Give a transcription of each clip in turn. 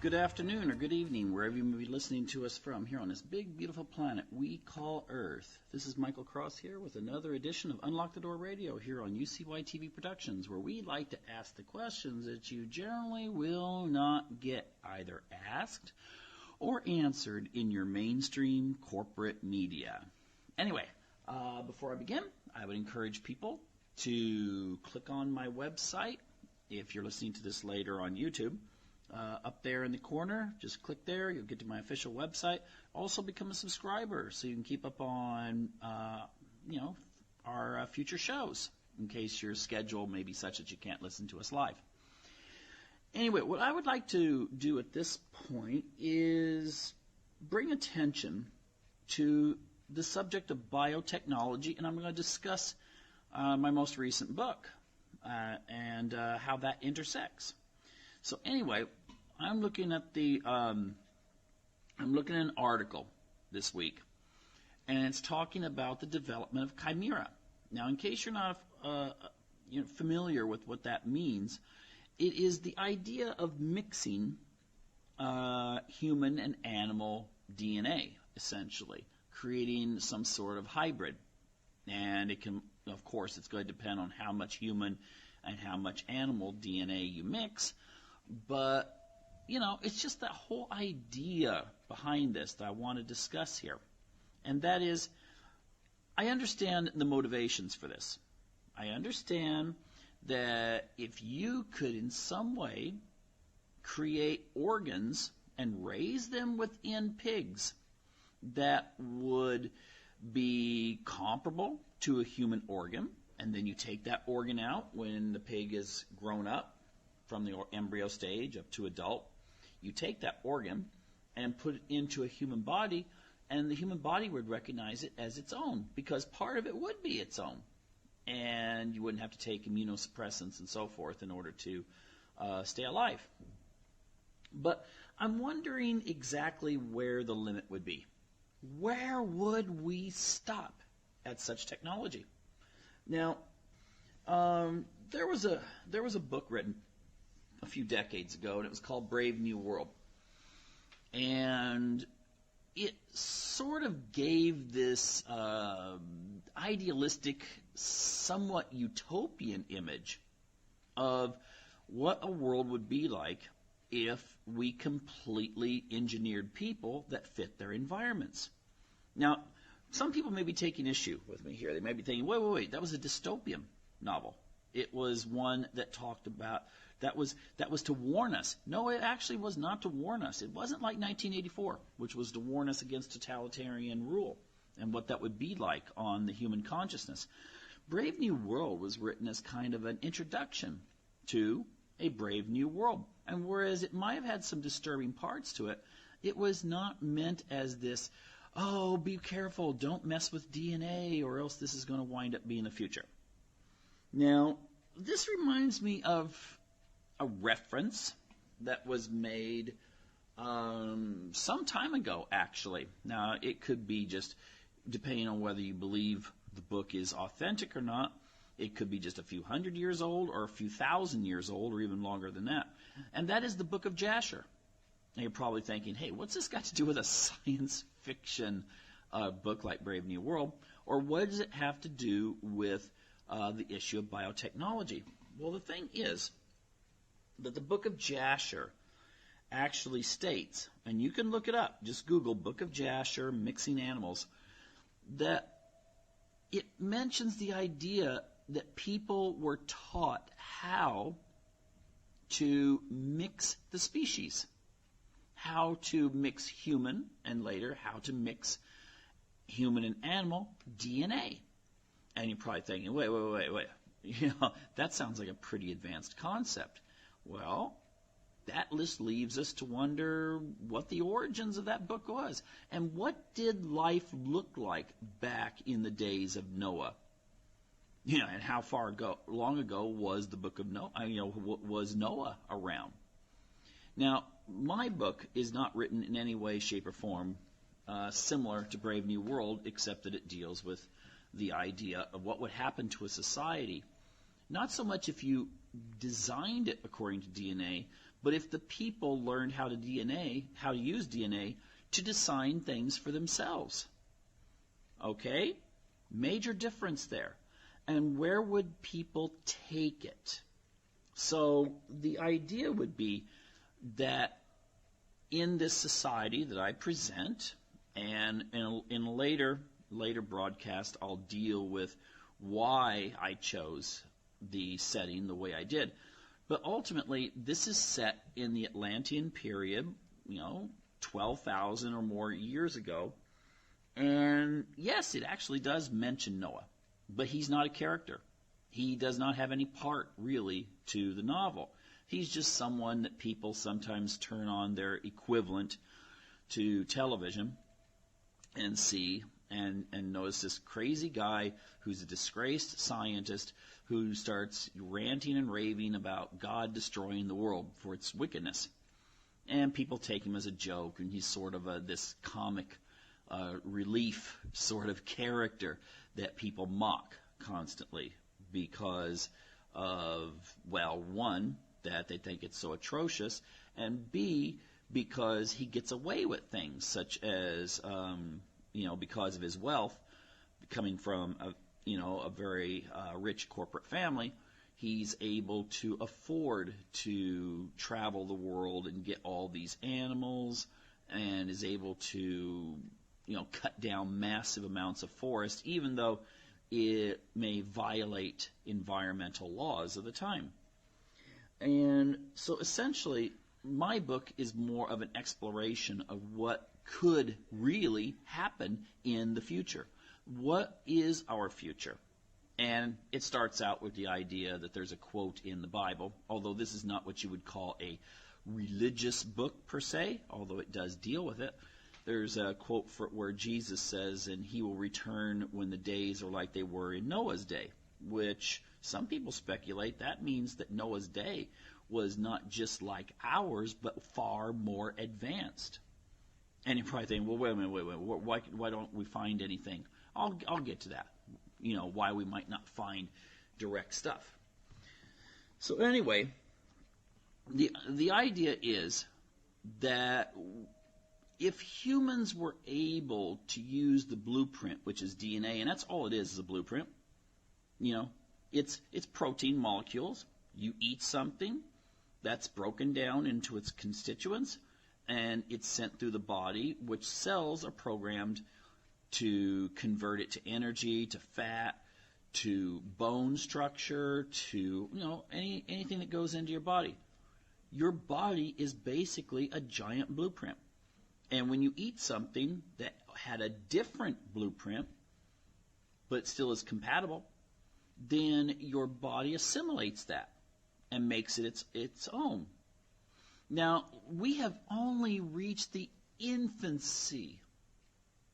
Good afternoon or good evening, wherever you may be listening to us from here on this big, beautiful planet we call Earth. This is Michael Cross here with another edition of Unlock the Door Radio here on UCY TV Productions, where we like to ask the questions that you generally will not get either asked or answered in your mainstream corporate media. Anyway, before I begin, I would encourage people to click on my website if you're listening to this later on YouTube. Up there in the corner, just click there. You'll get to my official website. Also become a subscriber so you can keep up on, our future shows in case your schedule may be such that you can't listen to us live. Anyway, what I would like to do at this point is bring attention to the subject of biotechnology, and I'm going to discuss my most recent book and how that intersects. So anyway, I'm looking at an article this week, and it's talking about the development of chimera. Now, in case you're not familiar with what that means, it is the idea of mixing human and animal DNA, essentially, creating some sort of hybrid. And it can, of course, it's going to depend on how much human and how much animal DNA you mix. But, it's just that whole idea behind this that I want to discuss here. And that is, I understand the motivations for this. I understand that if you could in some way create organs and raise them within pigs that would be comparable to a human organ, and then you take that organ out when the pig is grown up, from the embryo stage up to adult, you take that organ and put it into a human body, and the human body would recognize it as its own, because part of it would be its own. And you wouldn't have to take immunosuppressants and so forth in order to stay alive. But I'm wondering exactly where the limit would be. Where would we stop at such technology? Now, there was a book written a few decades ago, and it was called Brave New World. And it sort of gave this idealistic, somewhat utopian image of what a world would be like if we completely engineered people that fit their environments. Now, some people may be taking issue with me here. They may be thinking, wait, that was a dystopian novel. It was one that talked about that was to warn us. No, it actually was not to warn us. It wasn't like 1984, which was to warn us against totalitarian rule and what that would be like on the human consciousness. Brave New World was written as kind of an introduction to a brave new world. And whereas it might have had some disturbing parts to it, it was not meant as this, oh, be careful, don't mess with DNA or else this is going to wind up being the future. Now, this reminds me of a reference that was made some time ago, actually. Now, it could be just, depending on whether you believe the book is authentic or not, it could be just a few hundred years old or a few thousand years old or even longer than that. And that is the Book of Jasher. And you're probably thinking, hey, what's this got to do with a science fiction book like Brave New World? Or what does it have to do with the issue of biotechnology? Well, the thing is that the Book of Jasher actually states, and you can look it up, just Google Book of Jasher, mixing animals, that it mentions the idea that people were taught how to mix the species, how to mix human, and later how to mix human and animal DNA. And you're probably thinking, wait. That sounds like a pretty advanced concept. Well, that just leaves us to wonder what the origins of that book was. And what did life look like back in the days of Noah? And how long ago was the book of Noah? Was Noah around? Now, my book is not written in any way, shape, or form similar to Brave New World, except that it deals with the idea of what would happen to a society. Not so much if you designed it according to DNA, but if the people learned how to use DNA to design things for themselves. Okay? Major difference there. And where would people take it? So the idea would be that in this society that I present, and in a later broadcast, I'll deal with why I chose the setting the way I did. But ultimately, this is set in the Atlantean period, 12,000 or more years ago. And yes, it actually does mention Noah, but he's not a character. He does not have any part, really, to the novel. He's just someone that people sometimes turn on their equivalent to television and see and notice this crazy guy who's a disgraced scientist who starts ranting and raving about God destroying the world for its wickedness. And people take him as a joke, and he's sort of this comic relief sort of character that people mock constantly because of, well, one, that they think it's so atrocious, and B, because he gets away with things such as, because of his wealth, coming from a very rich corporate family, he's able to afford to travel the world and get all these animals, and is able to, cut down massive amounts of forest, even though it may violate environmental laws of the time. And so essentially, my book is more of an exploration of what could really happen in the future. What is our future? And it starts out with the idea that there's a quote in the Bible, although this is not what you would call a religious book per se, although it does deal with it. There's a quote where Jesus says, and he will return when the days are like they were in Noah's day, which some people speculate that means that Noah's day was not just like ours, but far more advanced. And you're probably thinking, well, wait a minute, why don't we find anything? I'll get to that, why we might not find direct stuff. So anyway, the idea is that if humans were able to use the blueprint, which is DNA, and that's all it is a blueprint, it's protein molecules. You eat something, that's broken down into its constituents, and it's sent through the body, which cells are programmed to convert it to energy, to fat, to bone structure, to anything that goes into your body. Your body is basically a giant blueprint. And when you eat something that had a different blueprint, but still is compatible, then your body assimilates that and makes it its own. Now, we have only reached the infancy,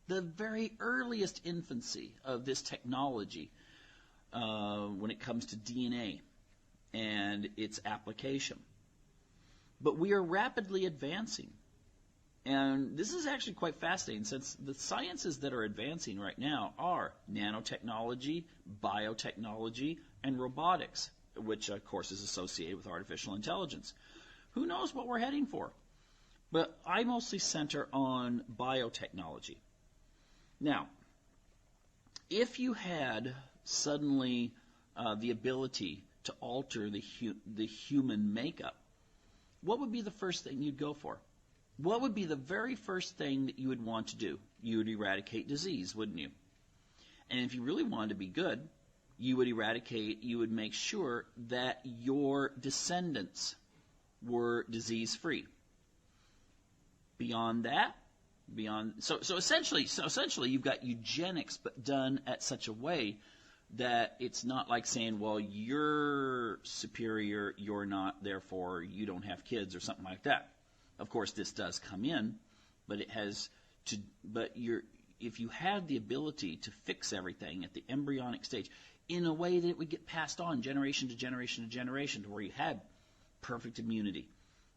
the very earliest infancy of this technology when it comes to DNA and its application. But we are rapidly advancing. And this is actually quite fascinating, since the sciences that are advancing right now are nanotechnology, biotechnology, and robotics, which, of course, is associated with artificial intelligence. Who knows what we're heading for? But I mostly center on biotechnology. Now, if you had suddenly the ability to alter the human makeup, what would be the first thing you'd go for? What would be the very first thing that you would want to do? You would eradicate disease, wouldn't you? And if you really wanted to be good, you would make sure that your descendants were disease-free. So essentially you've got eugenics, but done at such a way that it's not like saying, well, you're superior, you're not, therefore you don't have kids or something like that. Of course, this does come in, but if you had the ability to fix everything at the embryonic stage in a way that it would get passed on generation to generation to generation to where you had perfect immunity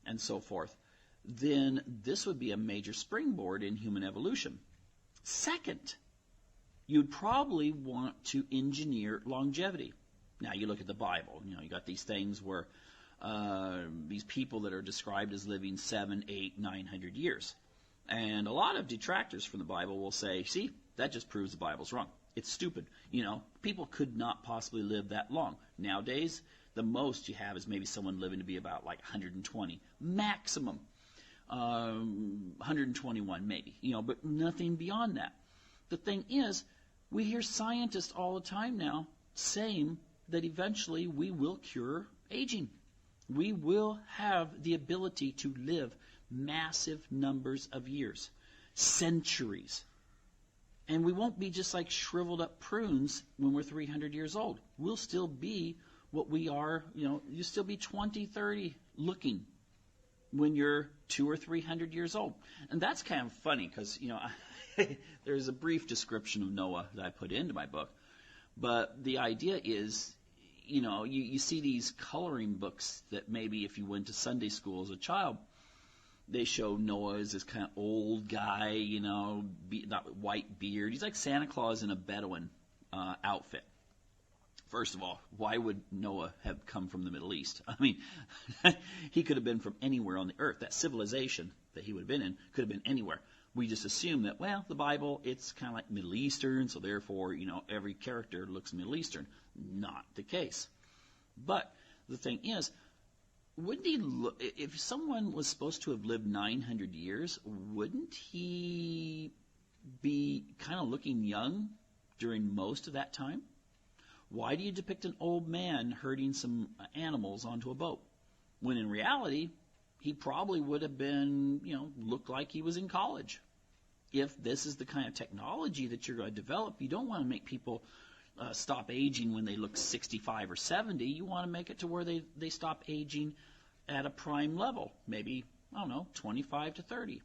and so forth, then this would be a major springboard in human evolution. Second, you'd probably want to engineer longevity. Now you look at the Bible, you got these things where these people that are described as living 7, 8, 900 years. And a lot of detractors from the Bible will say, see, that just proves the Bible's wrong. It's stupid. People could not possibly live that long. Nowadays, the most you have is maybe someone living to be about like 120, maximum 121 maybe, but nothing beyond that. The thing is, we hear scientists all the time now saying that eventually we will cure aging. We will have the ability to live massive numbers of years, centuries. And we won't be just like shriveled up prunes when we're 300 years old. We'll still be what we are, you'll still be 20, 30 looking when you're 200 or 300 years old. And that's kind of funny because, there's a brief description of Noah that I put into my book. But the idea is, you see these coloring books that maybe if you went to Sunday school as a child, they show Noah as this kind of old guy, that white beard. He's like Santa Claus in a Bedouin outfit. First of all, why would Noah have come from the Middle East? I mean, he could have been from anywhere on the earth. That civilization that he would have been in could have been anywhere. We just assume that, well, the Bible, it's kind of like Middle Eastern, so therefore, every character looks Middle Eastern. Not the case. But the thing is, wouldn't he look, if someone was supposed to have lived 900 years, wouldn't he be kind of looking young during most of that time? Why do you depict an old man herding some animals onto a boat? When in reality, he probably would have been, looked like he was in college. If this is the kind of technology that you're going to develop, you don't want to make people stop aging when they look 65 or 70. You want to make it to where they stop aging at a prime level, maybe, 25 to 30.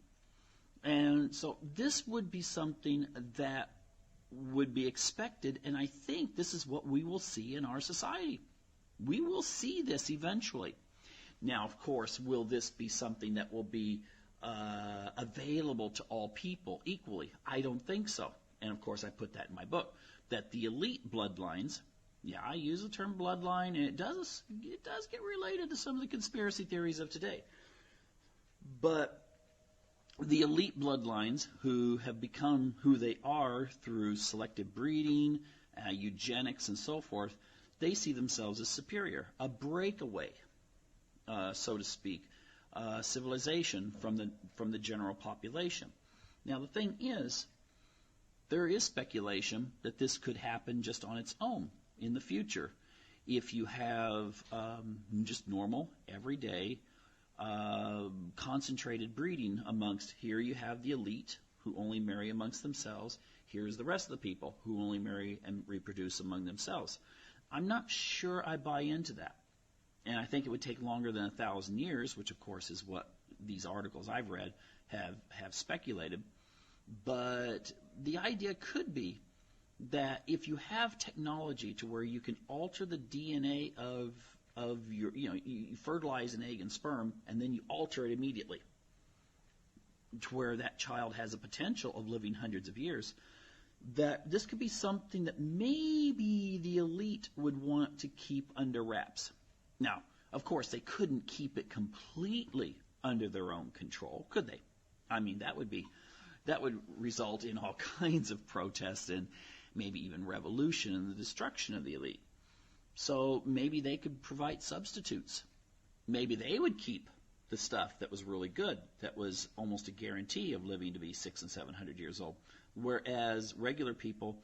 And so this would be something that would be expected, and I think this is what we will see in our society. We will see this eventually. Now, of course, will this be something that will be available to all people equally? I don't think so. And, of course, I put that in my book, that the elite bloodlines, I use the term bloodline, and it does get related to some of the conspiracy theories of today. But the elite bloodlines who have become who they are through selective breeding, eugenics, and so forth, they see themselves as superior, a breakaway, so to speak, civilization from the general population. Now, the thing is, there is speculation that this could happen just on its own in the future. If you have just normal, everyday, concentrated breeding amongst, here you have the elite who only marry amongst themselves. Here's the rest of the people who only marry and reproduce among themselves. I'm not sure I buy into that. And I think it would take longer than 1,000 years, which of course is what these articles I've read have speculated. But the idea could be that if you have technology to where you can alter the DNA of your, you fertilize an egg and sperm, and then you alter it immediately to where that child has a potential of living hundreds of years, that this could be something that maybe the elite would want to keep under wraps. Now, of course, they couldn't keep it completely under their own control, could they? I mean, that would result in all kinds of protests and maybe even revolution and the destruction of the elite. So maybe they could provide substitutes. Maybe they would keep the stuff that was really good, that was almost a guarantee of living to be 600 and 700 years old. Whereas regular people,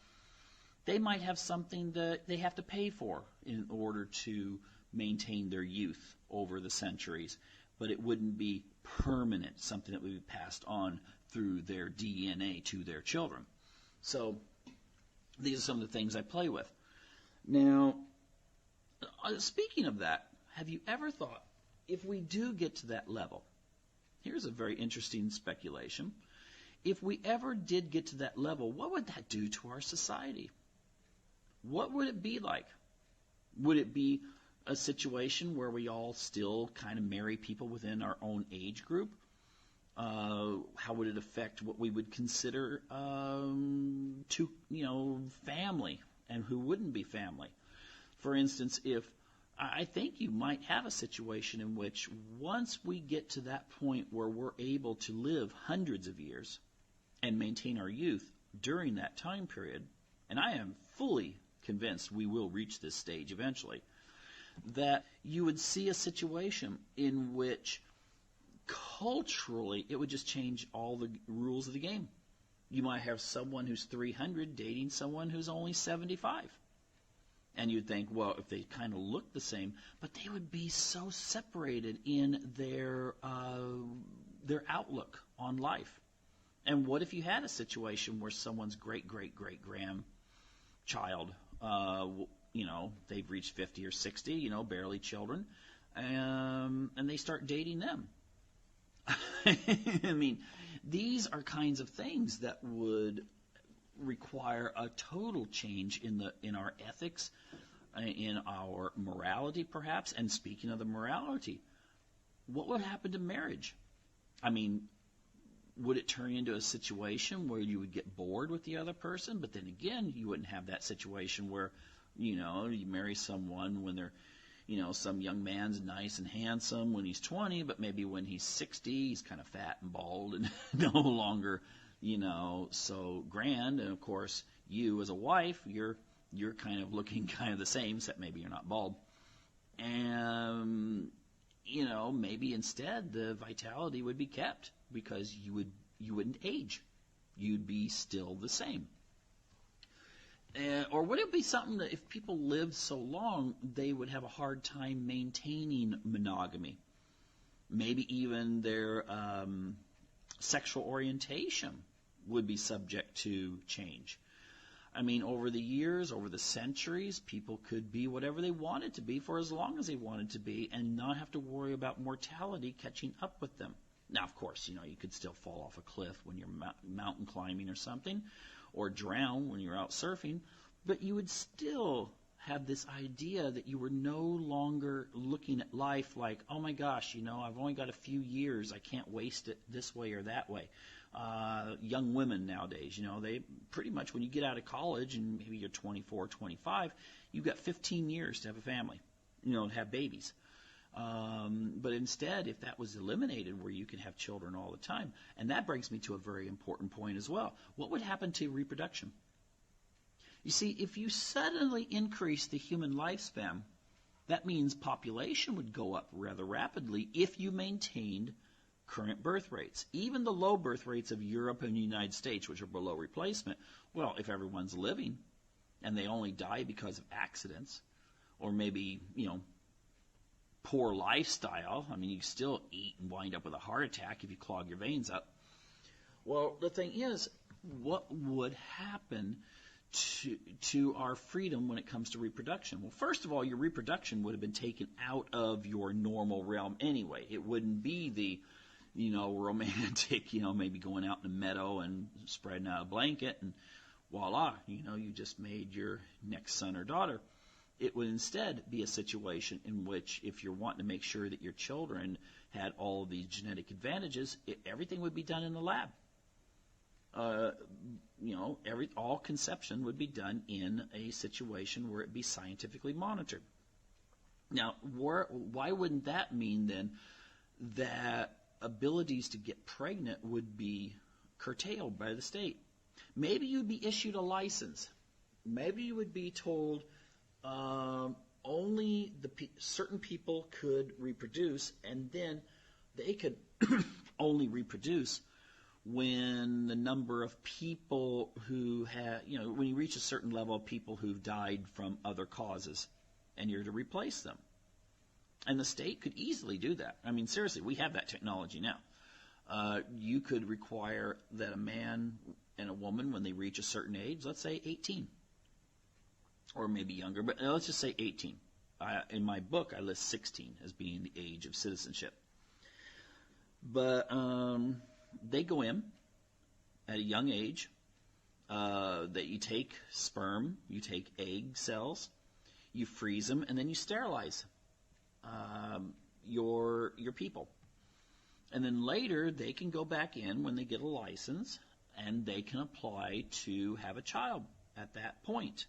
they might have something that they have to pay for in order to maintain their youth over the centuries. But it wouldn't be permanent, something that would be passed on through their DNA to their children. So these are some of the things I play with. Now, speaking of that, have you ever thought, if we do get to that level, here's a very interesting speculation, if we ever did get to that level, what would that do to our society? What would it be like? Would it be a situation where we all still kind of marry people within our own age group? How would it affect what we would consider family, and who wouldn't be family? For instance, if I think you might have a situation in which once we get to that point where we're able to live hundreds of years and maintain our youth during that time period, and I am fully convinced we will reach this stage eventually, that you would see a situation in which culturally it would just change all the rules of the game. You might have someone who's 300 dating someone who's only 75. And you'd think, well, if they kind of look the same, but they would be so separated in their outlook on life. And what if you had a situation where someone's great-great-great-grandchild, they've reached 50 or 60, barely children, and they start dating them? I mean, these are kinds of things that would require a total change in our ethics, in our morality, perhaps. And speaking of the morality, what would happen to marriage? I mean, would it turn into a situation where you would get bored with the other person? But then again, you wouldn't have that situation where, you marry someone when they're, some young man's nice and handsome when he's 20, but maybe when he's 60, he's kind of fat and bald and no longer, so grand. And of course, you as a wife, you're kind of looking kind of the same, except maybe you're not bald. And, maybe instead the vitality would be kept because you wouldn't age. You'd be still the same. Or would it be something that if people lived so long, they would have a hard time maintaining monogamy? Maybe even their sexual orientation would be subject to change. I mean, over the years, over the centuries, people could be whatever they wanted to be for as long as they wanted to be and not have to worry about mortality catching up with them. Now, of course, you could still fall off a cliff when you're mountain climbing or something, or drown when you're out surfing, but you would still have this idea that you were no longer looking at life like, oh my gosh, I've only got a few years, I can't waste it this way or that way. Young women nowadays, they pretty much, when you get out of college and maybe you're 24, 25, you've got 15 years to have a family, to have babies. But instead, if that was eliminated where you could have children all the time, and that brings me to a very important point as well, what would happen to reproduction? You see, if you suddenly increase the human lifespan, that means population would go up rather rapidly if you maintained current birth rates. Even the low birth rates of Europe and the United States, which are below replacement, well, if everyone's living and they only die because of accidents or maybe, poor lifestyle, I mean, you still eat and wind up with a heart attack if you clog your veins up. Well, the thing is, what would happen to our freedom when it comes to reproduction? Well, first of all, your reproduction would have been taken out of your normal realm anyway. It wouldn't be the, romantic, maybe going out in the meadow and spreading out a blanket and voila, you just made your next son or daughter. It would instead be a situation in which if you're wanting to make sure that your children had all of these genetic advantages, everything would be done in the lab. All conception would be done in a situation where it be scientifically monitored. Now, why wouldn't that mean then that abilities to get pregnant would be curtailed by the state? Maybe you'd be issued a license. Maybe you would be told only certain people could reproduce, and then they could only reproduce when the number of people who had, when you reach a certain level of people who've died from other causes, and you're to replace them. And the state could easily do that. I mean, seriously, we have that technology now. You could require that a man and a woman, when they reach a certain age, let's say 18, or maybe younger, but let's just say 18. In my book, I list 16 as being the age of citizenship. But they go in at a young age, that you take sperm, you take egg cells, you freeze them, and then you sterilize your people. And then later, they can go back in when they get a license, and they can apply to have a child at that point.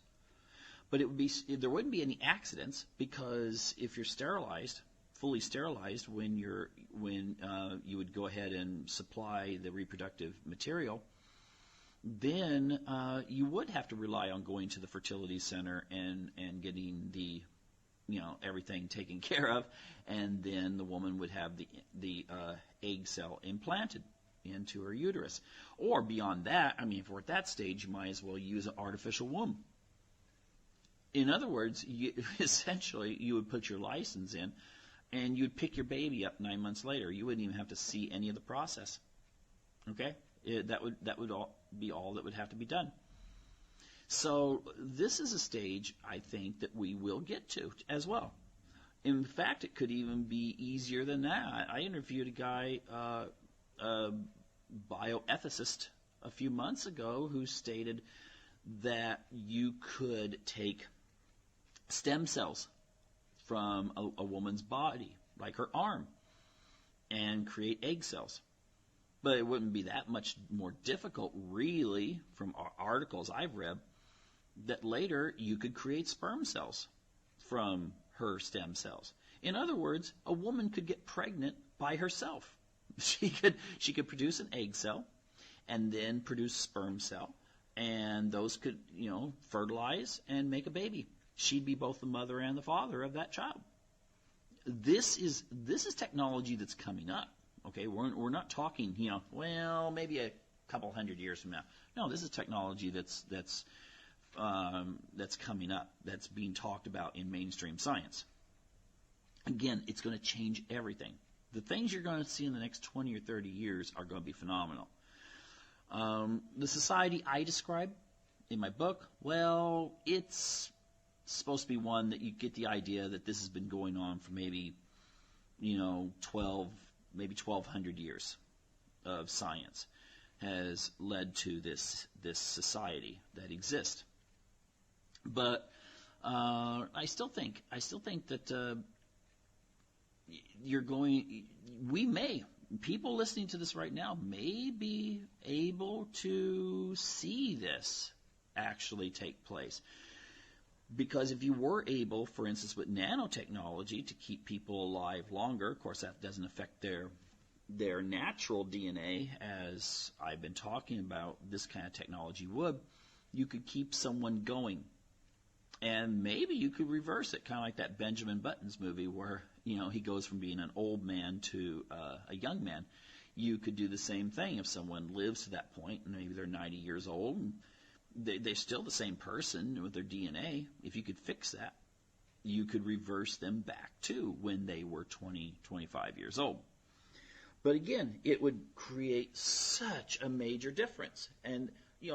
But there wouldn't be any accidents, because if you're sterilized, fully sterilized, when you would go ahead and supply the reproductive material, then you would have to rely on going to the fertility center and getting the everything taken care of, and then the woman would have the egg cell implanted into her uterus. Or beyond that, I mean, if we're at that stage, you might as well use an artificial womb. In other words, essentially, you would put your license in, and you'd pick your baby up 9 months later. You wouldn't even have to see any of the process. Okay, that would be all that would have to be done. So this is a stage, I think, that we will get to as well. In fact, it could even be easier than that. I interviewed a guy, a bioethicist, a few months ago, who stated that you could take stem cells from a woman's body, like her arm, and create egg cells. But it wouldn't be that much more difficult, really, from articles I've read, that later you could create sperm cells from her stem cells. In other words, a woman could get pregnant by herself. She could produce an egg cell and then produce sperm cell, and those could, fertilize and make a baby. She'd be both the mother and the father of that child. This is technology that's coming up. Okay, we're not talking, maybe a couple hundred years from now. No, this is technology that's coming up, that's being talked about in mainstream science. Again, it's going to change everything. The things you're going to see in the next 20 or 30 years are going to be phenomenal. The society I describe in my book, well, it's supposed to be one that you get the idea that this has been going on for maybe 1,200 years of science has led to this society that exists. But I still think that people listening to this right now may be able to see this actually take place. Because if you were able, for instance, with nanotechnology, to keep people alive longer, of course that doesn't affect their natural DNA, as I've been talking about, this kind of technology would, you could keep someone going. And maybe you could reverse it, kind of like that Benjamin Buttons movie where, he goes from being an old man to a young man. You could do the same thing if someone lives to that point, and maybe they're 90 years old, and they're still the same person with their DNA. If you could fix that, you could reverse them back to when they were 20, 25 years old. But again, it would create such a major difference. And,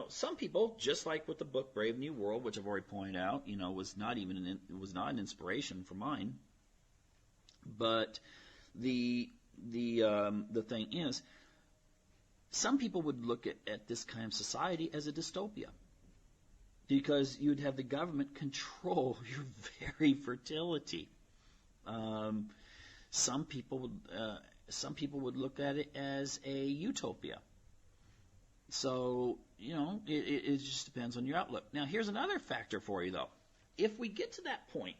some people, just like with the book Brave New World, which I've already pointed out, was not an inspiration for mine. But the thing is, some people would look at this kind of society as a dystopia, because you'd have the government control your very fertility. Some people would look at it as a utopia. So, it just depends on your outlook. Now, here's another factor for you, though. If we get to that point,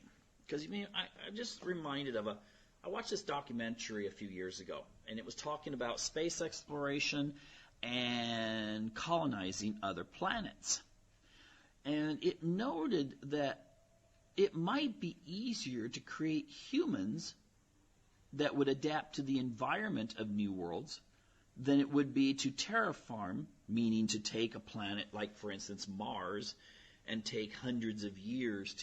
because I'm just reminded of I watched this documentary a few years ago, and it was talking about space exploration and colonizing other planets. And it noted that it might be easier to create humans that would adapt to the environment of new worlds than it would be to terraform, meaning to take a planet like, for instance, Mars, and take hundreds of years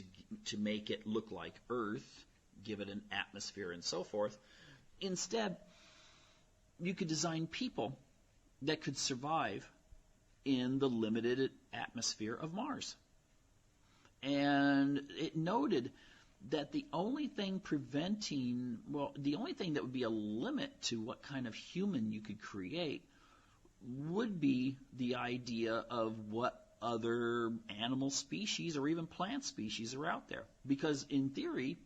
to make it look like Earth, give it an atmosphere and so forth. Instead, you could design people that could survive in the limited atmosphere of Mars. And it noted that the only thing that would be a limit to what kind of human you could create would be the idea of what other animal species or even plant species are out there. Because in theory,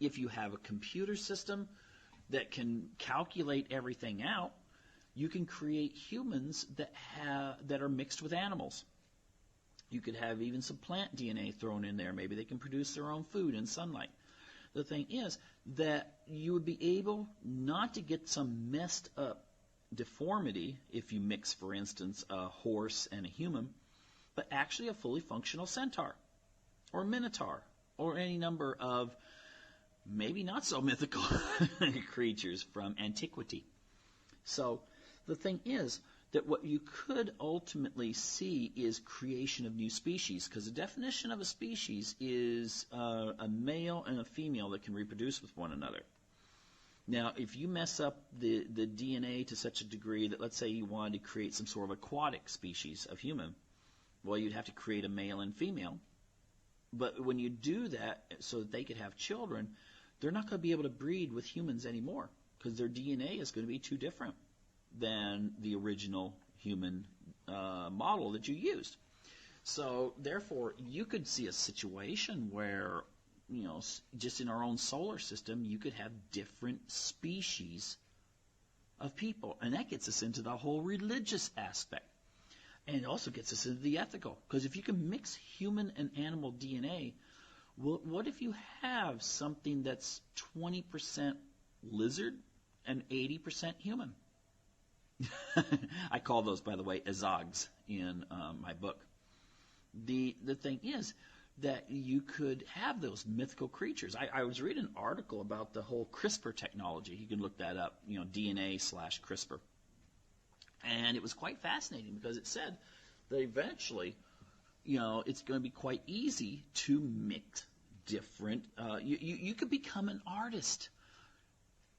if you have a computer system that can calculate everything out, you can create humans that are mixed with animals. You could have even some plant DNA thrown in there. Maybe they can produce their own food in sunlight. The thing is that you would be able not to get some messed up deformity if you mix, for instance, a horse and a human, but actually a fully functional centaur or minotaur or any number of maybe not so mythical creatures from antiquity. So the thing is that what you could ultimately see is creation of new species, because the definition of a species is a male and a female that can reproduce with one another. Now, if you mess up the DNA to such a degree that, let's say, you wanted to create some sort of aquatic species of human, well, you'd have to create a male and female. But when you do that so that they could have children, they're not going to be able to breed with humans anymore because their DNA is going to be too different than the original human model that you used. So, therefore, you could see a situation where, just in our own solar system, you could have different species of people. And that gets us into the whole religious aspect. And it also gets us into the ethical. Because if you can mix human and animal DNA, well, what if you have something that's 20% lizard and 80% human? I call those, by the way, azogs in my book. The thing is that you could have those mythical creatures. I was reading an article about the whole CRISPR technology. You can look that up, DNA/CRISPR. And it was quite fascinating because it said that eventually, it's going to be quite easy to mix different. You could become an artist.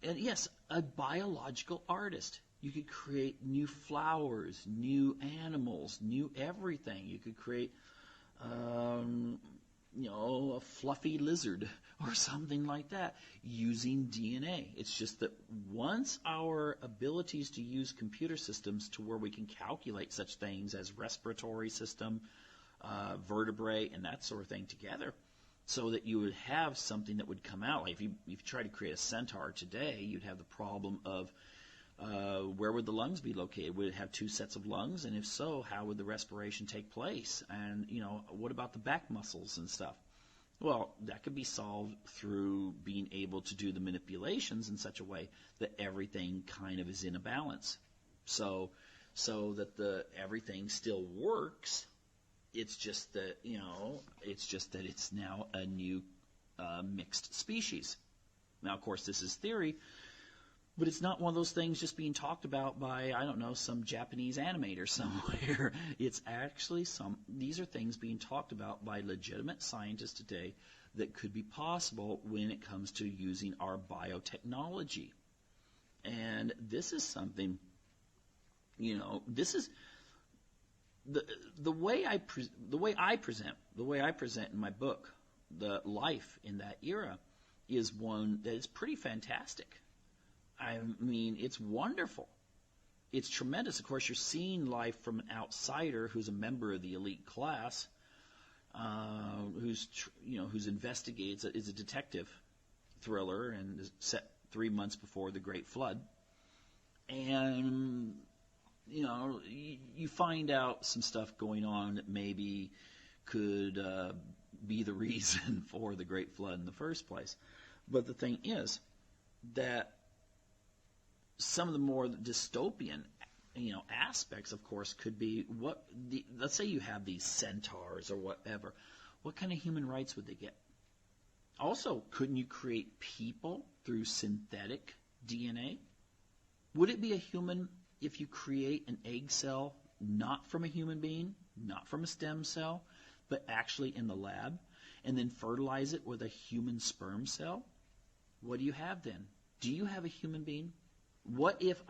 And yes, a biological artist. You could create new flowers, new animals, new everything. You could create, a fluffy lizard or something like that using DNA. It's just that once our abilities to use computer systems to where we can calculate such things as respiratory system, vertebrae, and that sort of thing together, so that you would have something that would come out. Like if you try to create a centaur today, you'd have the problem of where would the lungs be located? Would it have two sets of lungs? And if so, how would the respiration take place? And, what about the back muscles and stuff? Well, that could be solved through being able to do the manipulations in such a way that everything kind of is in a balance. So that everything still works. It's just that, it's now a new mixed species. Now, of course, this is theory. But it's not one of those things just being talked about by, some Japanese animator somewhere. It's actually these are things being talked about by legitimate scientists today that could be possible when it comes to using our biotechnology. And this is something, this is the way I present in my book, the life in that era, is one that is pretty fantastic. I mean, it's wonderful. It's tremendous. Of course, you're seeing life from an outsider who's a member of the elite class, who's investigates, is a detective thriller, and is set 3 months before the Great Flood. And, you find out some stuff going on that maybe could be the reason for the Great Flood in the first place. But the thing is that some of the more dystopian, aspects, of course, could be let's say you have these centaurs or whatever. What kind of human rights would they get? Also, couldn't you create people through synthetic DNA? Would it be a human if you create an egg cell not from a human being, not from a stem cell, but actually in the lab, and then fertilize it with a human sperm cell? What do you have then? Do you have a human being? What if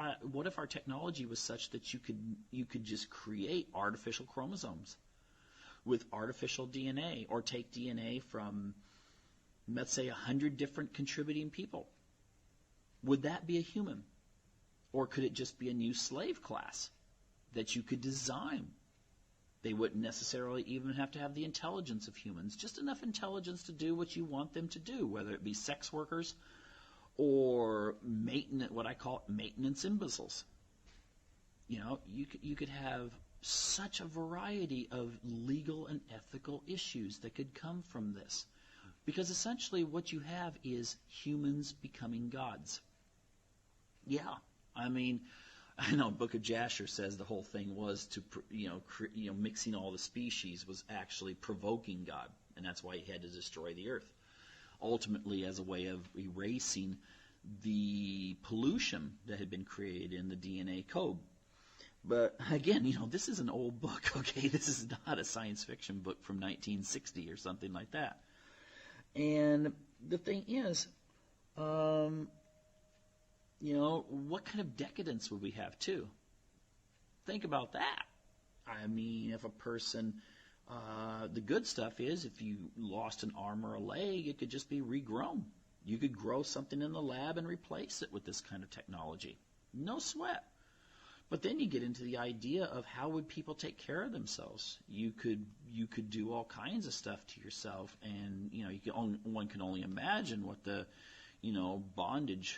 our technology was such that you could just create artificial chromosomes with artificial DNA, or take DNA from, let's say, 100 different contributing people? Would that be a human? Or could it just be a new slave class that you could design? They wouldn't necessarily even have to have the intelligence of humans, just enough intelligence to do what you want them to do, whether it be sex workers or what I call maintenance imbeciles. You could have such a variety of legal and ethical issues that could come from this. Because essentially what you have is humans becoming gods. Yeah, I mean, I know Book of Jasher says the whole thing was to, mixing all the species was actually provoking God, and that's why he had to destroy the earth. Ultimately, as a way of erasing the pollution that had been created in the DNA code. But again, this is an old book, okay? This is not a science fiction book from 1960 or something like that. And the thing is, what kind of decadence would we have, too? Think about that. I mean, if a person, the good stuff is if you lost an arm or a leg, it could just be regrown. You could grow something in the lab and replace it with this kind of technology. No sweat. But then you get into the idea of how would people take care of themselves. You could do all kinds of stuff to yourself, and one can only imagine what the bondage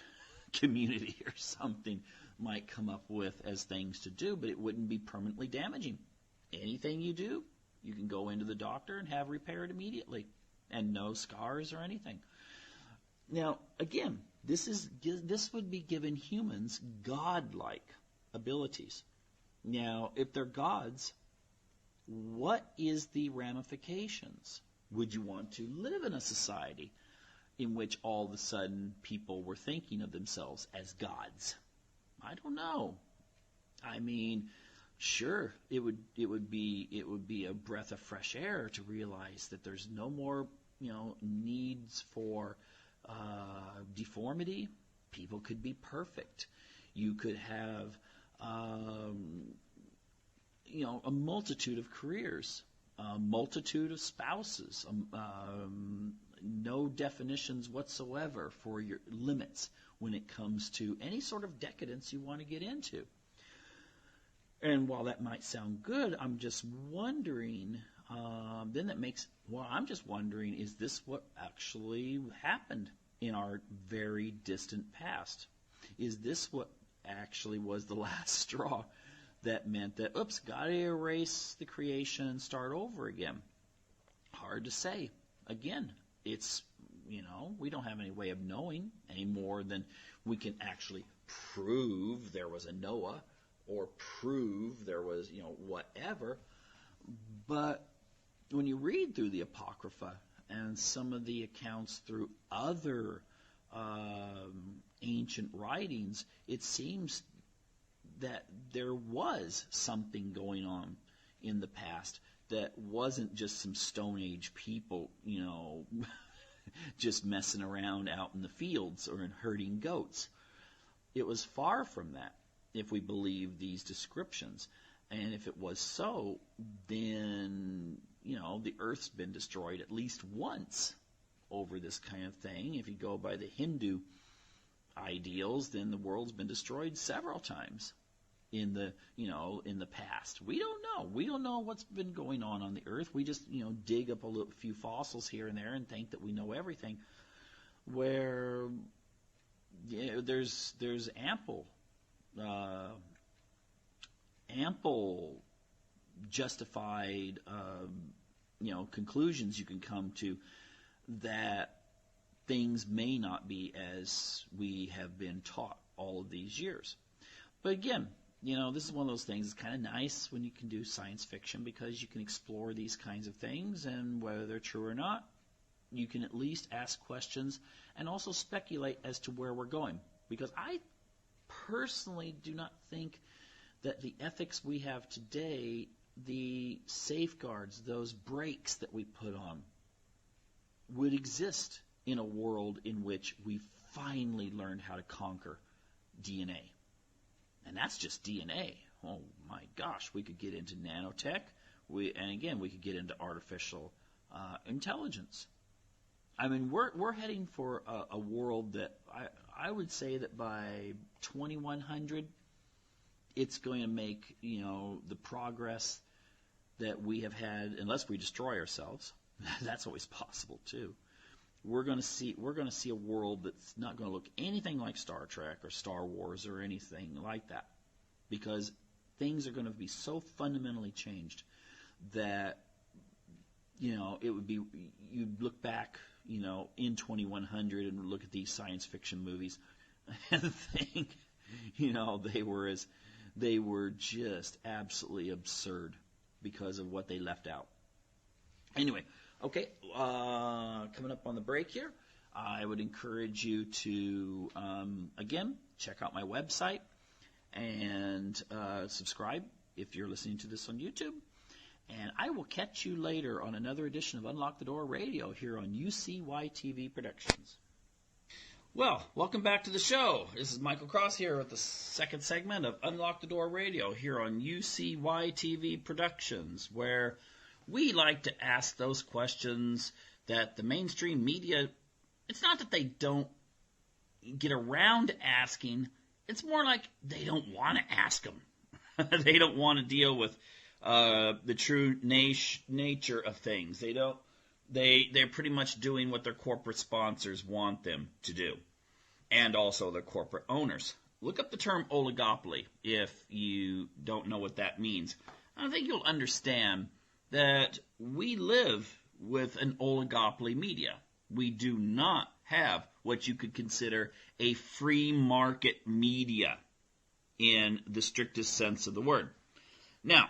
community or something might come up with as things to do, but it wouldn't be permanently damaging. Anything you do, you can go into the doctor and have repaired immediately, and no scars or anything. Now, again, this would be giving humans godlike abilities. Now, if they're gods, what is the ramifications? Would you want to live in a society in which all of a sudden people were thinking of themselves as gods? I don't know. I mean, sure, it would be a breath of fresh air to realize that there's no more needs for deformity. People could be perfect. You could have a multitude of careers, a multitude of spouses, no definitions whatsoever for your limits when it comes to any sort of decadence you want to get into. And while that might sound good, I'm just wondering, I'm just wondering, is this what actually happened in our very distant past? Is this what actually was the last straw that meant that, gotta erase the creation and start over again? Hard to say. Again, it's, we don't have any way of knowing any more than we can actually prove there was a Noah or prove there was, whatever. But when you read through the Apocrypha and some of the accounts through other ancient writings, it seems that there was something going on in the past that wasn't just some Stone Age people, just messing around out in the fields or in herding goats. It was far from that, if we believe these descriptions. And if it was so, then, the earth's been destroyed at least once over this kind of thing. If you go by the Hindu ideals, then the world's been destroyed several times in the past. We don't know. We don't know what's been going on the earth. We just, dig up a few fossils here and there and think that we know everything. Where there's ample justified conclusions you can come to that things may not be as we have been taught all of these years. But again, this is one of those things. It's kind of nice when you can do science fiction because you can explore these kinds of things, and whether they're true or not, you can at least ask questions and also speculate as to where we're going. Because I personally do not think that the ethics we have today, the safeguards, those brakes that we put on, would exist in a world in which we finally learned how to conquer DNA. And that's just DNA. Oh my gosh, we could get into nanotech. We could get into artificial intelligence. I mean, we're heading for a world that I would say that by 2100, it's going to make the progress that we have had, unless we destroy ourselves. That's always possible too. We're going to see a world that's not going to look anything like Star Trek or Star Wars or anything like that, because things are going to be so fundamentally changed that, it would be, you'd look back, in 2100 and look at these science fiction movies and think, they were just absolutely absurd because of what they left out. Anyway, okay, coming up on the break here, I would encourage you to, again, check out my website and subscribe if you're listening to this on YouTube. And I will catch you later on another edition of Unlock the Door Radio here on UCY TV Productions. Well, welcome back to the show. This is Michael Cross here with the second segment of Unlock the Door Radio here on UCY TV Productions, where we like to ask those questions that the mainstream media, it's not that they don't get around to asking, it's more like they don't want to ask them. They don't want to deal with the true nature of things. They're pretty much doing what their corporate sponsors want them to do, and also their corporate owners. Look up the term oligopoly if you don't know what that means. I think you'll understand that we live with an oligopoly media. We do not have what you could consider a free market media in the strictest sense of the word. Now,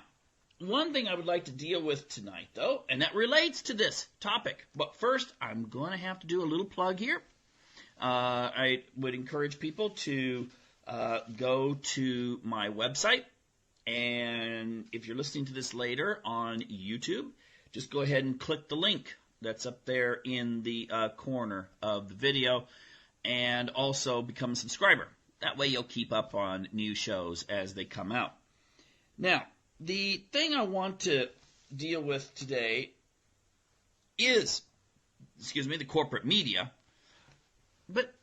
one thing I would like to deal with tonight, though, and that relates to this topic. But first, I'm going to have to do a little plug here. I would encourage people to go to my website. And if you're listening to this later on YouTube, just go ahead and click the link that's up there in the corner of the video, and also become a subscriber. That way you'll keep up on new shows as they come out. Now, the thing I want to deal with today is, the corporate media, but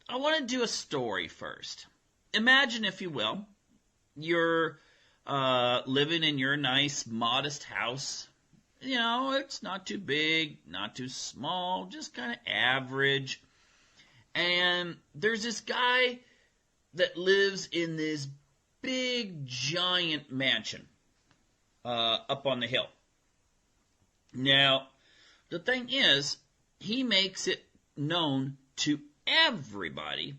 I want to do a story first. Imagine, if you will, you're living in your nice, modest house. It's not too big, not too small, just kind of average. And there's this guy that lives in this big, giant mansion up on the hill. Now, the thing is, he makes it known to everybody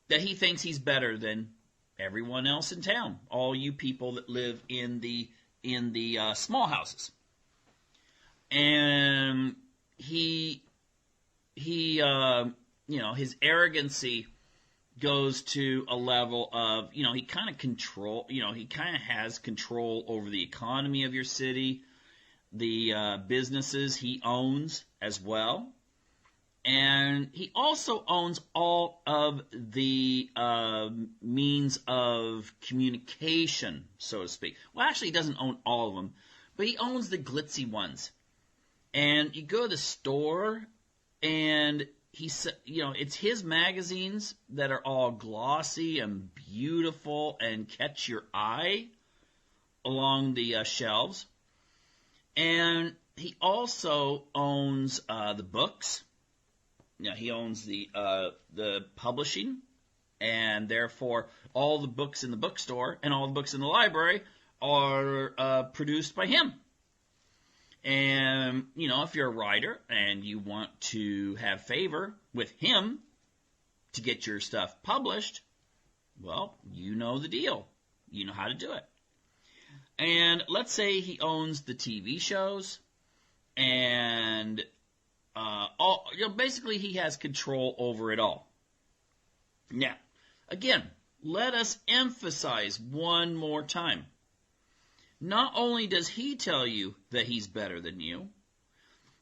that he thinks he's better than everyone else in town, all you people that live in the small houses. And his arrogancy goes to a level of, he kind of has control over the economy of your city, the businesses he owns as well. And he also owns all of the means of communication, so to speak. Well, actually, he doesn't own all of them, but he owns the glitzy ones. And you go to the store, and it's his magazines that are all glossy and beautiful and catch your eye along the shelves. And he also owns the books. He owns the publishing, and therefore all the books in the bookstore and all the books in the library are produced by him. And, if you're a writer and you want to have favor with him to get your stuff published, well, you know the deal. You know how to do it. And let's say he owns the TV shows, and basically he has control over it all. Now, again, let us emphasize one more time. Not only does he tell you that he's better than you,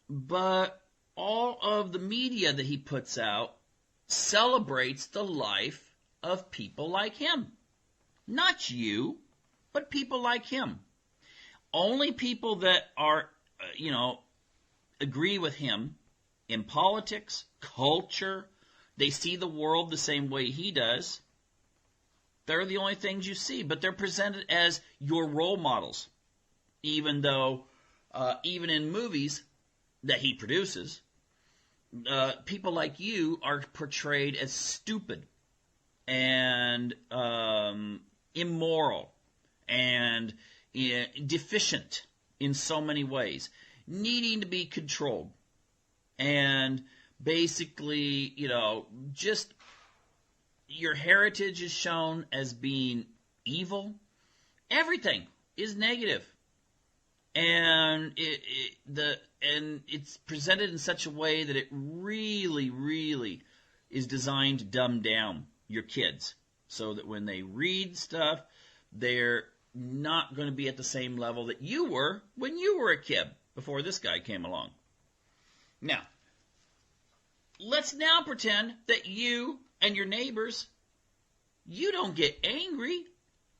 but all of the media that he puts out celebrates the life of people like him. Not you, but people like him. Only people that are, agree with him in politics, culture, they see the world the same way he does. They're the only things you see, but they're presented as your role models, even though, even in movies that he produces, people like you are portrayed as stupid and immoral and deficient in so many ways, needing to be controlled. And basically, just your heritage is shown as being evil. Everything is negative. And it's presented in such a way that it really, really is designed to dumb down your kids, so that when they read stuff, they're not going to be at the same level that you were when you were a kid before this guy came along. Now, let's now pretend that you and your neighbors, you don't get angry,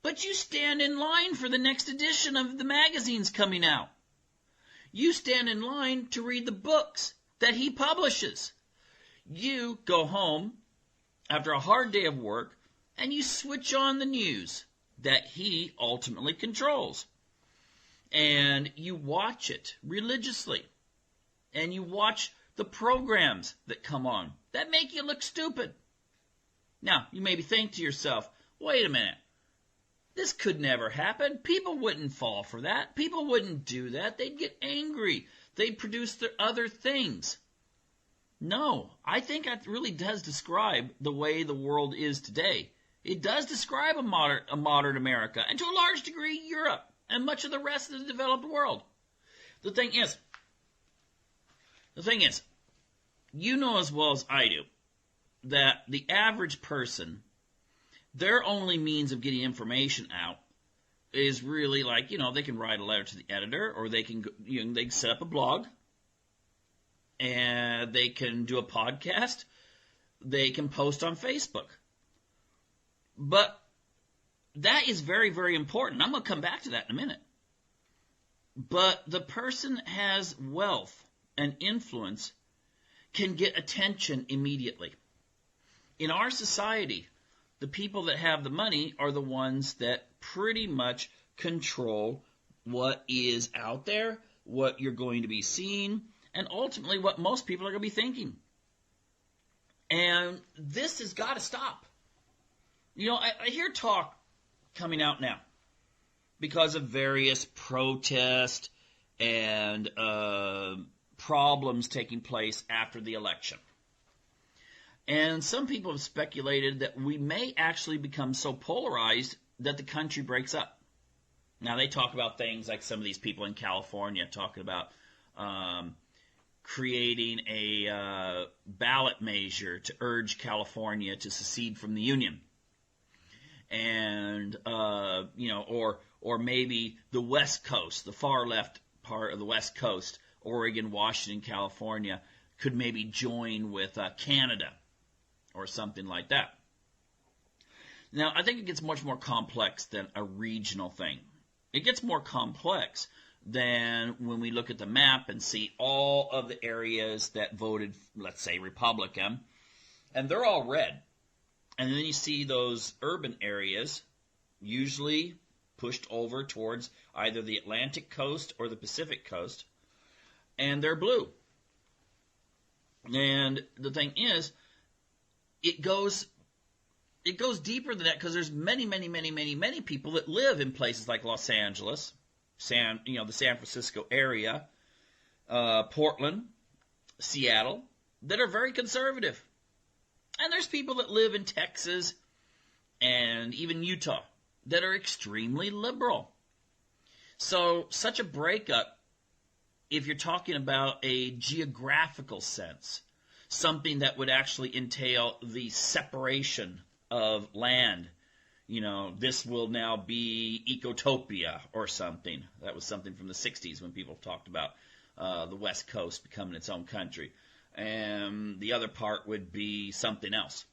but you stand in line for the next edition of the magazines coming out. You stand in line to read the books that he publishes. You go home after a hard day of work and you switch on the news that he ultimately controls. And you watch it religiously. And you watch the programs that come on that make you look stupid. Now, you maybe think to yourself, wait a minute. This could never happen. People wouldn't fall for that. People wouldn't do that. They'd get angry. They'd produce their other things. No, I think that really does describe the way the world is today. It does describe a modern America, and to a large degree Europe, and much of the rest of the developed world. The thing is, you know as well as I do, that the average person, their only means of getting information out is really like, they can write a letter to the editor, or they can they can set up a blog, and they can do a podcast, they can post on Facebook. But that is very, very important. I'm going to come back to that in a minute. But the person has wealth and influence, can get attention immediately. In our society, the people that have the money are the ones that pretty much control what is out there, what you're going to be seeing, and ultimately what most people are going to be thinking. And this has got to stop. I hear talk coming out now because of various protests and problems taking place after the election. And some people have speculated that we may actually become so polarized that the country breaks up. Now, they talk about things like some of these people in California talking about creating a ballot measure to urge California to secede from the Union. And, or maybe the West Coast, the far left part of the West Coast, Oregon, Washington, California, could maybe join with Canada or something like that. Now, I think it gets much more complex than a regional thing. It gets more complex than when we look at the map and see all of the areas that voted, let's say, Republican, and they're all red. And then you see those urban areas, usually pushed over towards either the Atlantic coast or the Pacific coast, and they're blue. And the thing is, it goes deeper than that, because there's many, many, many, many, many people that live in places like Los Angeles, the San Francisco area, Portland, Seattle, that are very conservative. And there's people that live in Texas and even Utah that are extremely liberal. So such a breakup, if you're talking about a geographical sense, something that would actually entail the separation of land, this will now be ecotopia or something. That was something from the 60s when people talked about the West Coast becoming its own country. And the other part would be something else.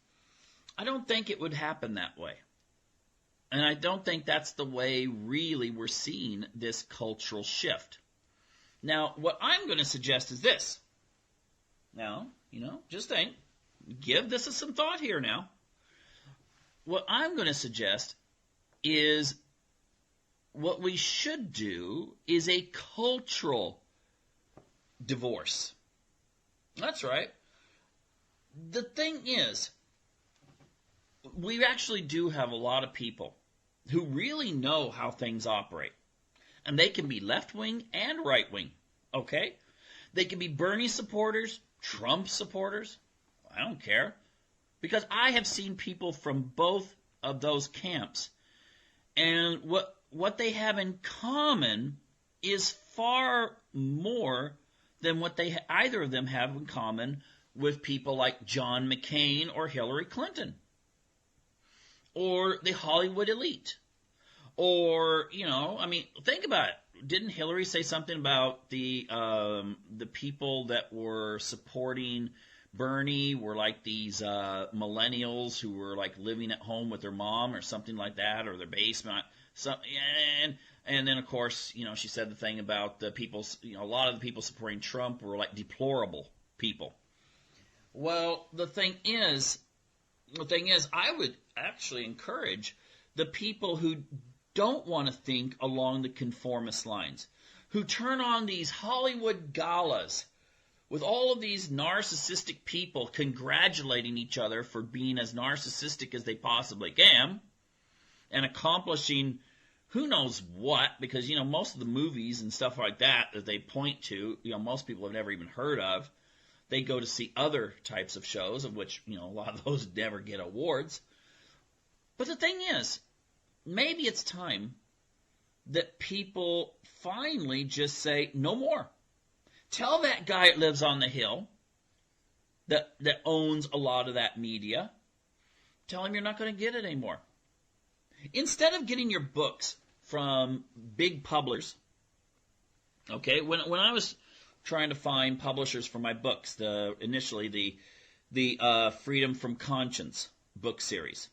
I don't think it would happen that way. And I don't think that's the way really we're seeing this cultural shift. Now, what I'm going to suggest is this. Now, just think. Give this some thought here now. What I'm going to suggest is what we should do is a cultural divorce. That's right. The thing is, we actually do have a lot of people who really know how things operate. And they can be left-wing and right-wing, okay? They can be Bernie supporters, Trump supporters. I don't care. Because I have seen people from both of those camps. And what they have in common is far more than what either of them have in common with people like John McCain or Hillary Clinton. Or the Hollywood elite. Or, think about it. Didn't Hillary say something about the people that were supporting Bernie were like these millennials who were like living at home with their mom or something like that, or their basement? And then, of course, she said the thing about the people, a lot of the people supporting Trump were like deplorable people. Well, the thing is, I would actually encourage the people who don't want to think along the conformist lines, who turn on these Hollywood galas with all of these narcissistic people congratulating each other for being as narcissistic as they possibly can and accomplishing who knows what, because, most of the movies and stuff like that they point to, most people have never even heard of. They go to see other types of shows, of which, a lot of those never get awards. But the thing is, maybe it's time that people finally just say, no more. Tell that guy that lives on the hill, that owns a lot of that media, tell him you're not going to get it anymore. Instead of getting your books from big publishers, okay, when I was trying to find publishers for my books, initially the Freedom from Conscience book series,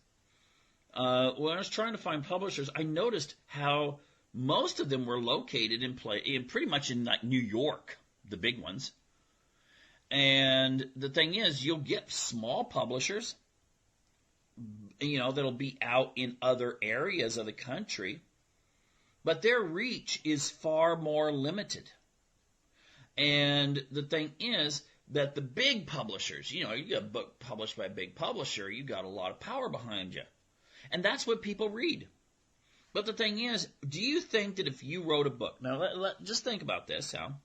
when I was trying to find publishers, I noticed how most of them were located in pretty much in like New York, the big ones. And the thing is, you'll get small publishers, that'll be out in other areas of the country, but their reach is far more limited. And the thing is that the big publishers, you get a book published by a big publisher, you got a lot of power behind you. And that's what people read. But the thing is, do you think that if you wrote a book, now just think about this, Hal.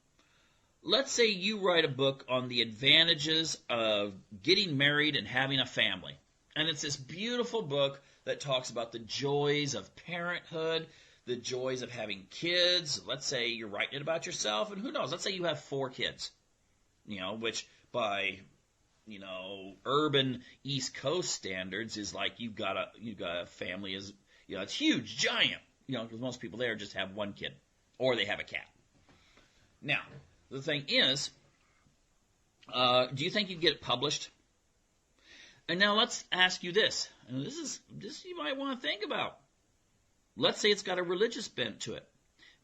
Let's say you write a book on the advantages of getting married and having a family. And it's this beautiful book that talks about the joys of parenthood, the joys of having kids. Let's say you're writing it about yourself, and who knows, let's say you have 4 kids, which by, urban East Coast standards is like you've got a family is, it's huge, giant, because most people there just have 1 kid, or they have a cat. Now, the thing is, do you think you'd get it published? And now let's ask you this, and this you might want to think about. Let's say it's got a religious bent to it.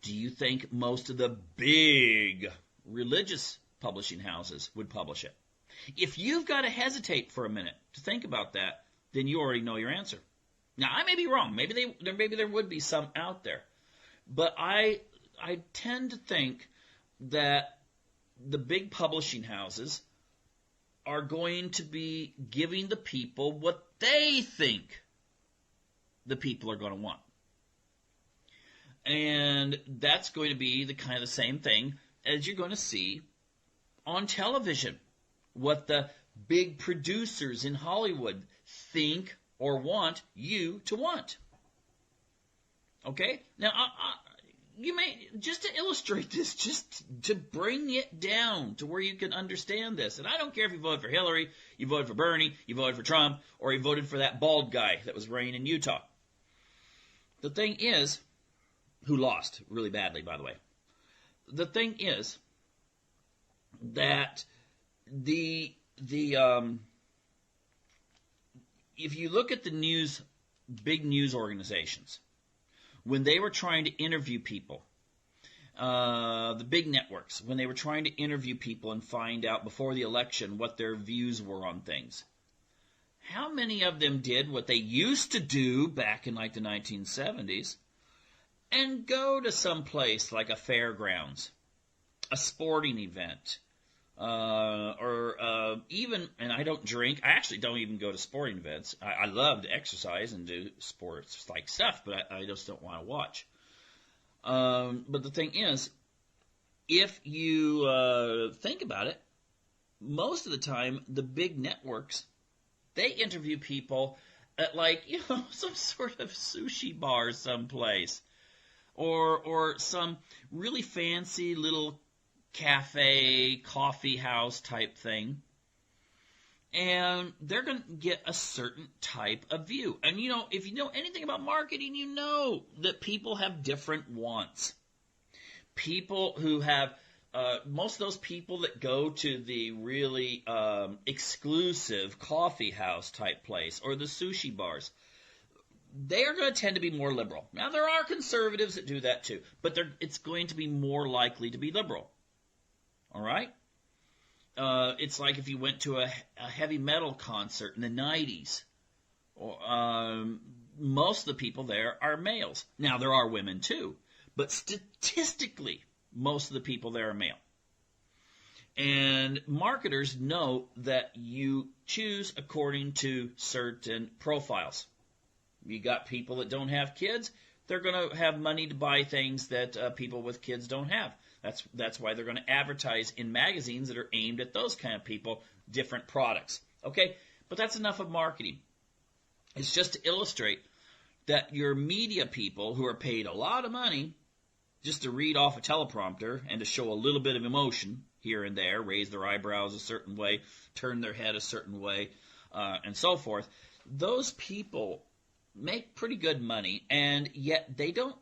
Do you think most of the big religious publishing houses would publish it? If you've got to hesitate for a minute to think about that, then you already know your answer. Now, I may be wrong. Maybe there would be some out there. But I tend to think that the big publishing houses are going to be giving the people what they think the people are going to want. And that's going to be the kind of the same thing as you're going to see on television. What the big producers in Hollywood think or want you to want. Okay? Now, you may, just to illustrate this, just to bring it down to where you can understand this. And I don't care if you voted for Hillary, you voted for Bernie, you voted for Trump, or you voted for that bald guy that was running in Utah. The thing is, who lost really badly, by the way. The thing is that if you look at the big news organizations, when they were trying to interview people, the big networks, when they were trying to interview people and find out before the election what their views were on things, how many of them did what they used to do back in like the 1970s and go to some place like a fairgrounds, a sporting event, or even, and I don't drink. I actually don't even go to sporting events. I love to exercise and do sports like stuff, but I just don't want to watch. But the thing is, if you think about it, most of the time, the big networks, they interview people at some sort of sushi bar someplace, or some really fancy little cafe, coffee house type thing. And they're going to get a certain type of view. And if you know anything about marketing, you know that people have different wants. People who have most of those people that go to the really exclusive coffee house type place or the sushi bars, they are going to tend to be more liberal. Now, there are conservatives that do that too, but it's going to be more likely to be liberal. All right? It's like if you went to a heavy metal concert in the 90s. Most of the people there are males. Now, there are women too, but statistically, most of the people there are male. And marketers know that you choose according to certain profiles. You got people that don't have kids, they're going to have money to buy things that people with kids don't have. That's why they're going to advertise in magazines that are aimed at those kind of people, different products. Okay? But that's enough of marketing. It's just to illustrate that your media people who are paid a lot of money just to read off a teleprompter and to show a little bit of emotion here and there, raise their eyebrows a certain way, turn their head a certain way, and so forth, those people make pretty good money, and yet they don't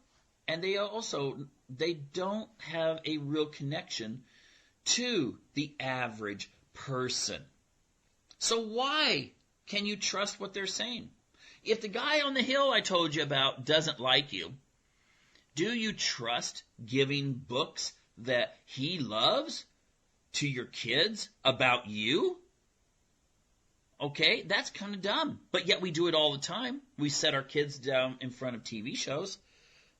have a real connection to the average person. So why can you trust what they're saying? If the guy on the hill I told you about doesn't like you, do you trust giving books that he loves to your kids about you? Okay, that's kind of dumb. But yet we do it all the time. We set our kids down in front of TV shows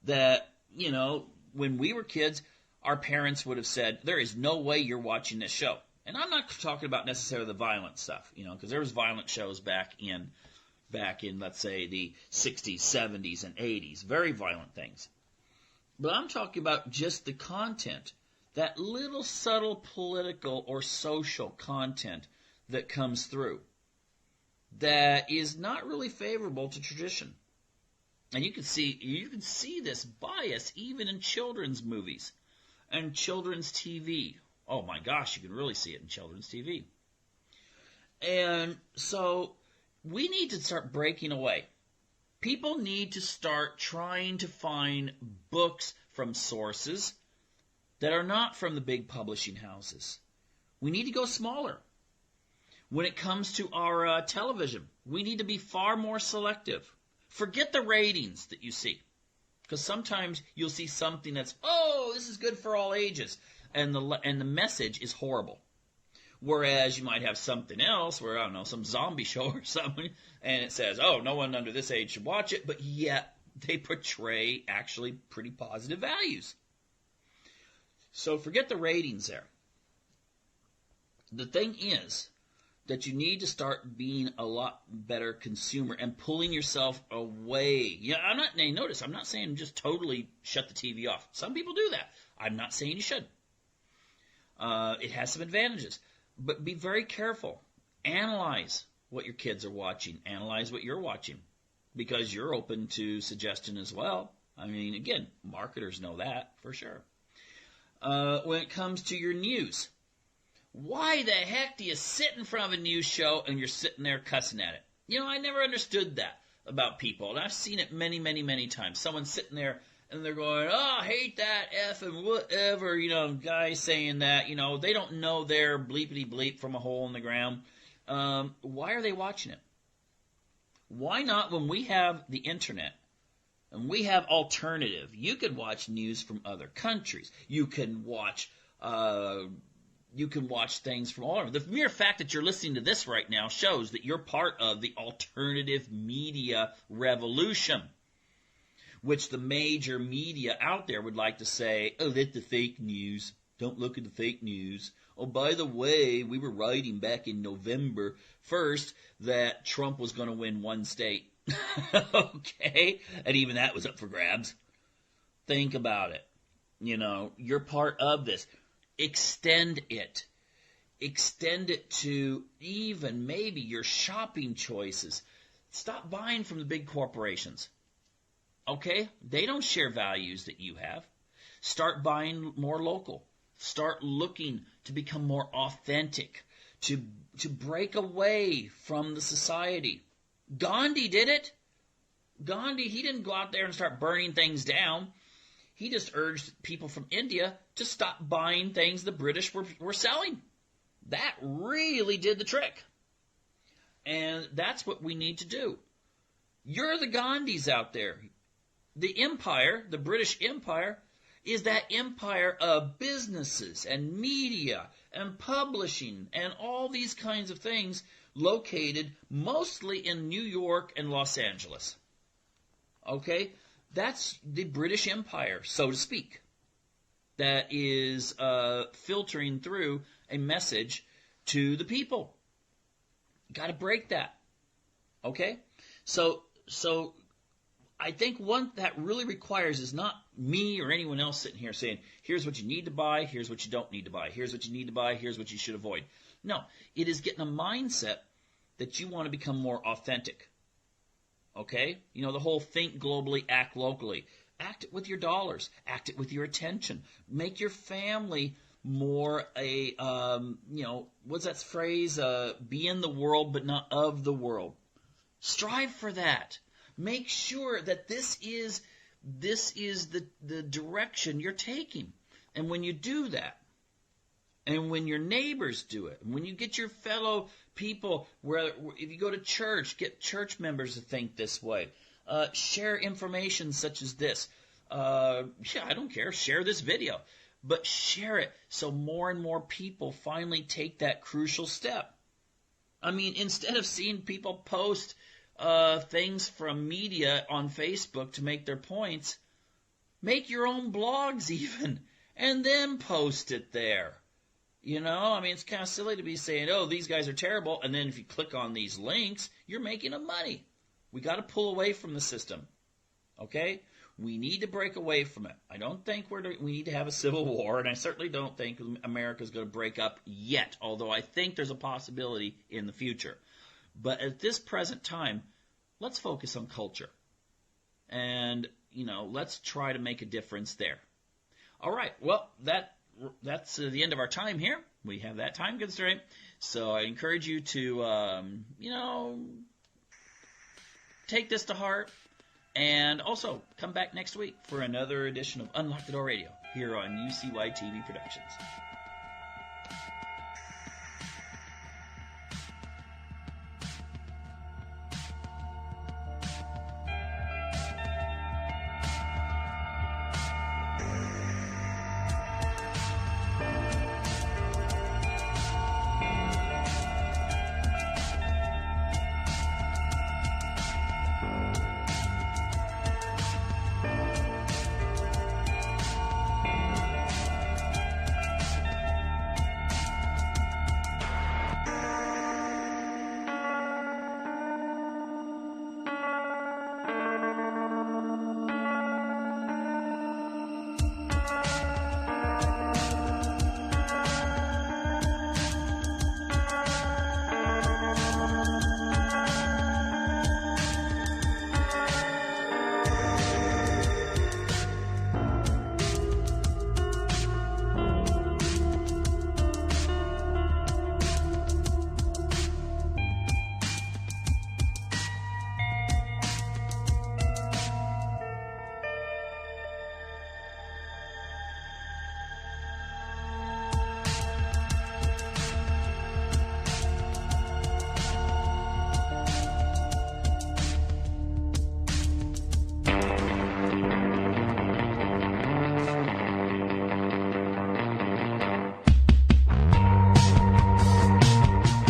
that, when we were kids, our parents would have said, there is no way you're watching this show. And I'm not talking about necessarily the violent stuff, because there was violent shows back in, let's say, the 60s, 70s, and 80s. Very violent things. But I'm talking about just the content, that little subtle political or social content that comes through that is not really favorable to tradition. And you can see this bias even in children's movies and children's TV. Oh my gosh, you can really see it in children's TV. And so we need to start breaking away. People need to start trying to find books from sources that are not from the big publishing houses. We need to go smaller. When it comes to our television, we need to be far more selective. Forget the ratings that you see. Because sometimes you'll see something that's, this is good for all ages. And the message is horrible. Whereas you might have something else where, some zombie show or something, and it says, no one under this age should watch it, but yet they portray actually pretty positive values. So forget the ratings there. The thing is that you need to start being a lot better consumer and pulling yourself away. Notice, I'm not saying just totally shut the TV off. Some people do that. I'm not saying you should. It has some advantages. But be very careful. Analyze what your kids are watching. Analyze what you're watching. Because you're open to suggestion as well. Again, marketers know that for sure. When it comes to your news, why the heck do you sit in front of a news show and you're sitting there cussing at it? I never understood that about people. And I've seen it many, many, many times. Someone's sitting there and they're going, I hate that F and whatever, guys saying that, they don't know their bleepity bleep from a hole in the ground. Why are they watching it? Why not when we have the internet and we have alternative? You can watch news from other countries. You can watch things from all over. The mere fact that you're listening to this right now shows that you're part of the alternative media revolution, which the major media out there would like to say, that's the fake news. Don't look at the fake news. Oh, by the way, we were writing back in November 1st that Trump was going to win one state. Okay? And even that was up for grabs. Think about it. You're part of this. Extend it. Extend it to even maybe your shopping choices. Stop buying from the big corporations. Okay? They don't share values that you have. Start buying more local. Start looking to become more authentic, to break away from the society. Gandhi did it. Gandhi, he didn't go out there and start burning things down. He just urged people from India to stop buying things the British were selling. That really did the trick. And that's what we need to do. You're the Gandhis out there. The empire, the British Empire, is that empire of businesses and media and publishing and all these kinds of things located mostly in New York and Los Angeles. Okay? That's the British Empire, so to speak, that is filtering through a message to the people. Got to break that. Okay? So I think one that really requires is not me or anyone else sitting here saying, here's what you need to buy, here's what you don't need to buy, here's what you need to buy, here's what you should avoid. No, it is getting a mindset that you want to become more authentic. Okay? The whole think globally, act locally. Act it with your dollars. Act it with your attention. Make your family more what's that phrase? Be in the world but not of the world. Strive for that. Make sure that this is the direction you're taking. And when you do that, and when your neighbors do it, and when you get your fellow people, if you go to church, get church members to think this way. Share information such as this. I don't care. Share this video. But share it so more and more people finally take that crucial step. I mean, instead of seeing people post things from media on Facebook to make their points, make your own blogs even, and then post it there. It's kind of silly to be saying, oh, these guys are terrible, and then if you click on these links, you're making them money. We got to pull away from the system. Okay? We need to break away from it. I don't think we need to have a civil war, and I certainly don't think America's going to break up yet, although I think there's a possibility in the future. But at this present time, let's focus on culture. And, let's try to make a difference there. All right. Well, that's the end of our time here. We have that time constraint. So I encourage you to, take this to heart. And also, come back next week for another edition of Unlock the Door Radio here on UCY TV Productions.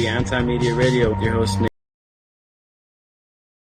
Anti-Media Radio with your host, Nick.